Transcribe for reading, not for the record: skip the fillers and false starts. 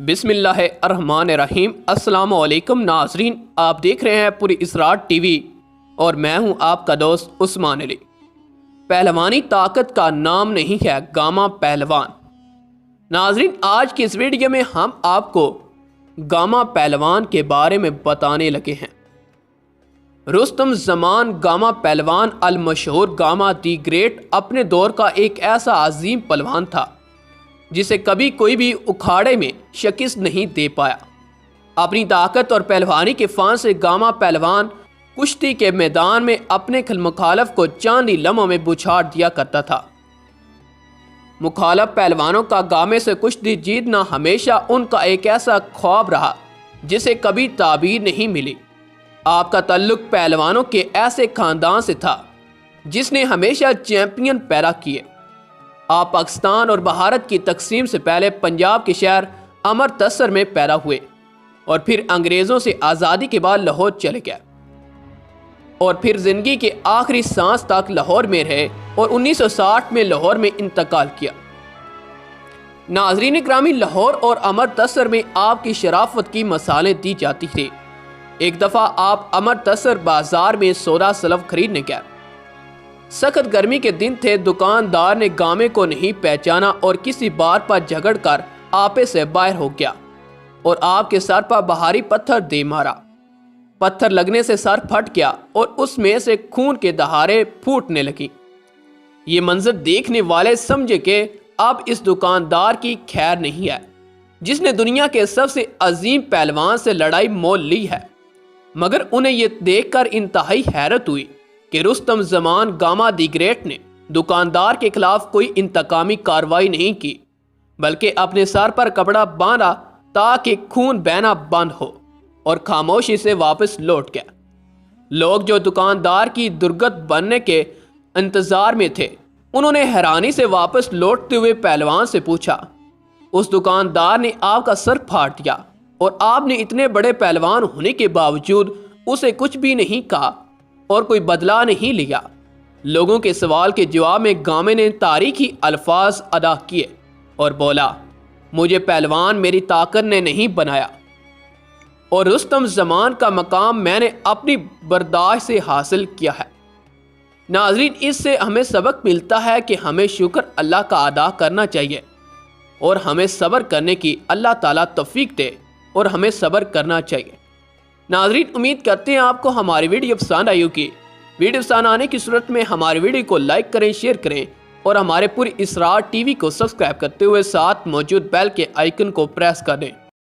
بسم اللہ الرحمن الرحیم۔ السلام علیکم ناظرین، آپ دیکھ رہے ہیں پوری اسرار ٹی وی اور میں ہوں آپ کا دوست عثمان علی۔ پہلوانی طاقت کا نام نہیں ہے گاما پہلوان۔ ناظرین، آج کی اس ویڈیو میں ہم آپ کو گاما پہلوان کے بارے میں بتانے لگے ہیں۔ رستم زمان گاما پہلوان المشہور گاما دی گریٹ اپنے دور کا ایک ایسا عظیم پہلوان تھا جسے کبھی کوئی بھی اکھاڑے میں شکست نہیں دے پایا۔ اپنی طاقت اور پہلوانی کے فن سے گاما پہلوان کشتی کے میدان میں اپنے مخالف کو چند ہی لمحوں میں بچھاڑ دیا کرتا تھا۔ مخالف پہلوانوں کا گامے سے کشتی جیتنا ہمیشہ ان کا ایک ایسا خواب رہا جسے کبھی تعبیر نہیں ملی۔ آپ کا تعلق پہلوانوں کے ایسے خاندان سے تھا جس نے ہمیشہ چیمپئن پیدا کیے۔ آپ پاکستان اور بھارت کی تقسیم سے پہلے پنجاب کے شہر امرتسر میں پیدا ہوئے اور پھر انگریزوں سے آزادی کے بعد لاہور چلے گئے اور پھر زندگی کے آخری سانس تک لاہور میں رہے اور 1960 میں لاہور میں انتقال کیا۔ ناظرین گرامی، لاہور اور امرتسر میں آپ کی شرافت کی مثالیں دی جاتی تھی۔ ایک دفعہ آپ امرتسر بازار میں سودا سلف خریدنے گئے۔ سخت گرمی کے دن تھے، دکاندار نے گامے کو نہیں پہچانا اور کسی بات پر جھگڑ کر آپے سے باہر ہو گیا اور آپ کے سر پر بھاری پتھر دے مارا۔ پتھر لگنے سے سر پھٹ گیا اور اس میں سے خون کے دھاریں پھوٹنے لگی۔ یہ منظر دیکھنے والے سمجھے کہ اب اس دکاندار کی خیر نہیں ہے جس نے دنیا کے سب سے عظیم پہلوان سے لڑائی مول لی ہے، مگر انہیں یہ دیکھ کر انتہائی حیرت ہوئی کہ رستم زمان گاما دی گریٹ نے دکاندار کے خلاف کوئی انتقامی کارروائی نہیں کی، بلکہ اپنے سر پر کپڑا باندھا تاکہ خون بہنا بند ہو اور خاموشی سے واپس لوٹ گیا۔ لوگ جو دکاندار کی درگت بننے کے انتظار میں تھے، انہوں نے حیرانی سے واپس لوٹتے ہوئے پہلوان سے پوچھا، اس دکاندار نے آپ کا سر پھاڑ دیا اور آپ نے اتنے بڑے پہلوان ہونے کے باوجود اسے کچھ بھی نہیں کہا اور کوئی بدلہ نہیں لیا۔ لوگوں کے سوال کے جواب میں گامے نے تاریخی الفاظ ادا کیے اور بولا، مجھے پہلوان میری طاقت نے نہیں بنایا اور رستم زمان کا مقام میں نے اپنی برداشت سے حاصل کیا ہے۔ ناظرین، اس سے ہمیں سبق ملتا ہے کہ ہمیں شکر اللہ کا ادا کرنا چاہیے اور ہمیں صبر کرنے کی اللہ تعالیٰ توفیق دے اور ہمیں صبر کرنا چاہیے۔ ناظرین، امید کرتے ہیں آپ کو ہماری ویڈیو پسند آئی ہوگی۔ ویڈیو پسند آنے کی صورت میں ہماری ویڈیو کو لائک کریں، شیئر کریں اور ہمارے پوری اسرار ٹی وی کو سبسکرائب کرتے ہوئے ساتھ موجود بیل کے آئیکن کو پریس کر دیں۔